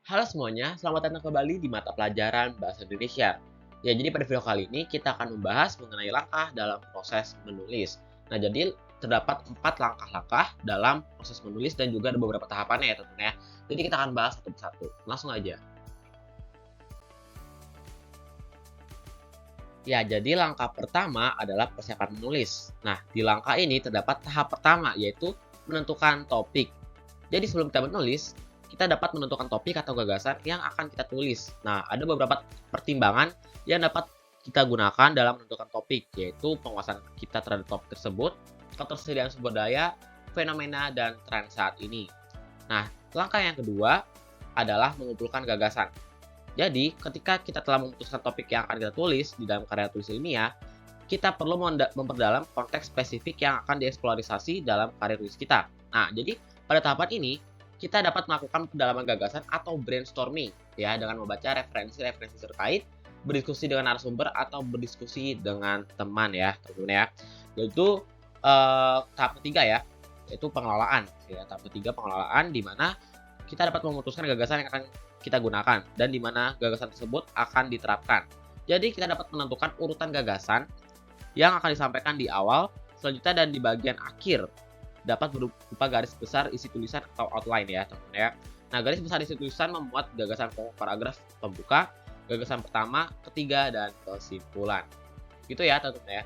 Halo semuanya, selamat datang kembali di mata pelajaran Bahasa Indonesia. Ya, jadi pada video kali ini kita akan membahas mengenai langkah dalam proses menulis. Nah, jadi terdapat 4 langkah-langkah dalam proses menulis dan juga ada beberapa tahapannya ya tentunya. Jadi kita akan bahas satu persatu. Langsung aja. Ya, jadi langkah pertama adalah persiapan menulis. Nah, di langkah ini terdapat tahap pertama yaitu menentukan topik. Jadi sebelum kita menulis, kita dapat menentukan topik atau gagasan yang akan kita tulis. Nah, ada beberapa pertimbangan yang dapat kita gunakan dalam menentukan topik, yaitu penguasaan kita terhadap topik tersebut, ketersediaan sumber daya, fenomena, dan tren saat ini. Nah, langkah yang kedua adalah mengumpulkan gagasan. Jadi, ketika kita telah memutuskan topik yang akan kita tulis di dalam karya tulis ilmiah, kita perlu memperdalam konteks spesifik yang akan dieksplorasi dalam karya tulis kita. Nah, jadi pada tahapan ini, kita dapat melakukan pendalaman gagasan atau brainstorming ya dengan membaca referensi-referensi terkait, berdiskusi dengan narasumber atau berdiskusi dengan teman ya, tentunya ya. Yaitu tahap ketiga ya, yaitu pengelolaan ya. Tahap ketiga pengelolaan di mana kita dapat memutuskan gagasan yang akan kita gunakan dan di mana gagasan tersebut akan diterapkan. Jadi kita dapat menentukan urutan gagasan yang akan disampaikan di awal, selanjutnya dan di bagian akhir dapat berupa garis besar isi tulisan atau outline ya tentunya. Nah, garis besar isi tulisan memuat gagasan pokok paragraf pembuka, gagasan pertama, ketiga, dan kesimpulan. Gitu ya tentunya ya.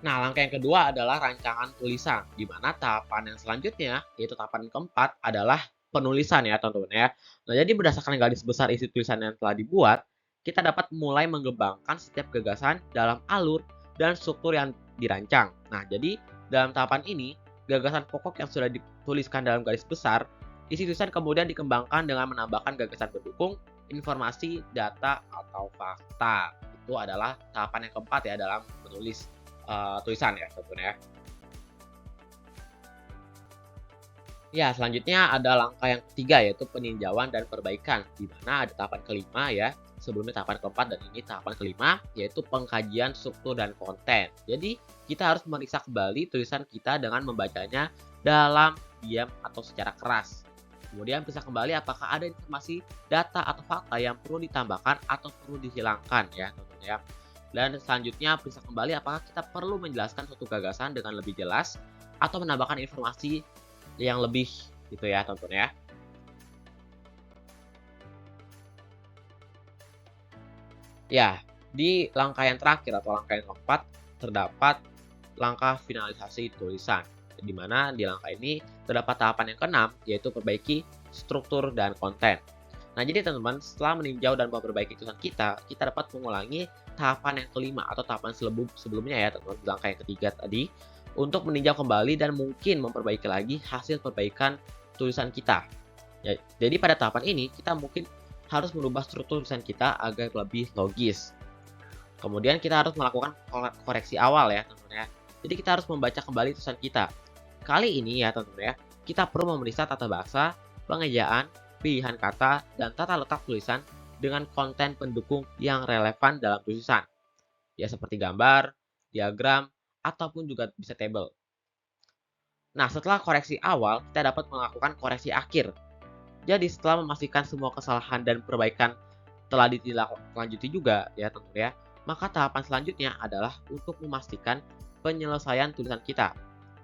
Nah, langkah yang kedua adalah rancangan tulisan, di mana tahapan yang selanjutnya, yaitu tahapan keempat, adalah penulisan ya teman-teman ya. Nah, jadi berdasarkan garis besar isi tulisan yang telah dibuat, kita dapat mulai mengembangkan setiap gagasan dalam alur dan struktur yang dirancang. Nah, jadi dalam tahapan ini, gagasan pokok yang sudah dituliskan dalam garis besar, isi tulisan kemudian dikembangkan dengan menambahkan gagasan pendukung, informasi, data, atau fakta. Itu adalah tahapan yang keempat ya dalam menulis tulisan ya tentunya. Ya, selanjutnya ada langkah yang ketiga yaitu peninjauan dan perbaikan, di mana ada tahapan kelima ya, sebelumnya tahapan keempat dan ini tahapan kelima yaitu pengkajian struktur dan konten. Jadi, kita harus memeriksa kembali tulisan kita dengan membacanya dalam diam atau secara keras. Kemudian periksa kembali apakah ada informasi, data atau fakta yang perlu ditambahkan atau perlu dihilangkan ya tentunya. Dan selanjutnya periksa kembali apakah kita perlu menjelaskan suatu gagasan dengan lebih jelas atau menambahkan informasi yang lebih gitu ya tentunya. Ya, di langkah yang terakhir atau langkah yang keempat terdapat langkah finalisasi tulisan. Di mana di langkah ini terdapat tahapan yang keenam yaitu perbaiki struktur dan konten. Nah, jadi teman-teman, setelah meninjau dan memperbaiki tulisan kita, kita dapat mengulangi tahapan yang kelima atau tahapan sebelumnya ya, teman-teman, di langkah yang ketiga tadi, untuk meninjau kembali dan mungkin memperbaiki lagi hasil perbaikan tulisan kita. Ya, jadi pada tahapan ini, kita mungkin harus merubah struktur tulisan kita agar lebih logis. Kemudian kita harus melakukan koreksi awal ya, tentunya. Jadi kita harus membaca kembali tulisan kita. Kali ini ya, tentunya, kita perlu memeriksa tata bahasa, pengejaan, pilihan kata, dan tata letak tulisan dengan konten pendukung yang relevan dalam tulisan. Ya seperti gambar, diagram, ataupun juga bisa tabel. Nah, setelah koreksi awal, kita dapat melakukan koreksi akhir. Jadi setelah memastikan semua kesalahan dan perbaikan telah ditindaklanjuti juga ya tentunya, maka tahapan selanjutnya adalah untuk memastikan penyelesaian tulisan kita.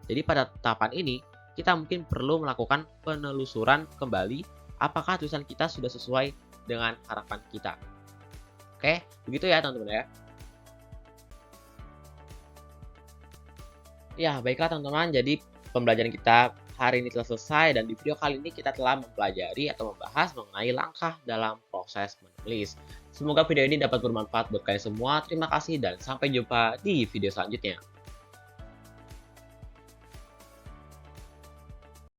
Jadi pada tahapan ini, kita mungkin perlu melakukan penelusuran kembali apakah tulisan kita sudah sesuai dengan harapan kita. Oke, begitu ya teman-teman ya. Ya, baiklah teman-teman, jadi pembelajaran kita hari ini telah selesai dan di video kali ini kita telah mempelajari atau membahas mengenai langkah dalam proses menulis. Semoga video ini dapat bermanfaat buat kalian semua. Terima kasih dan sampai jumpa di video selanjutnya.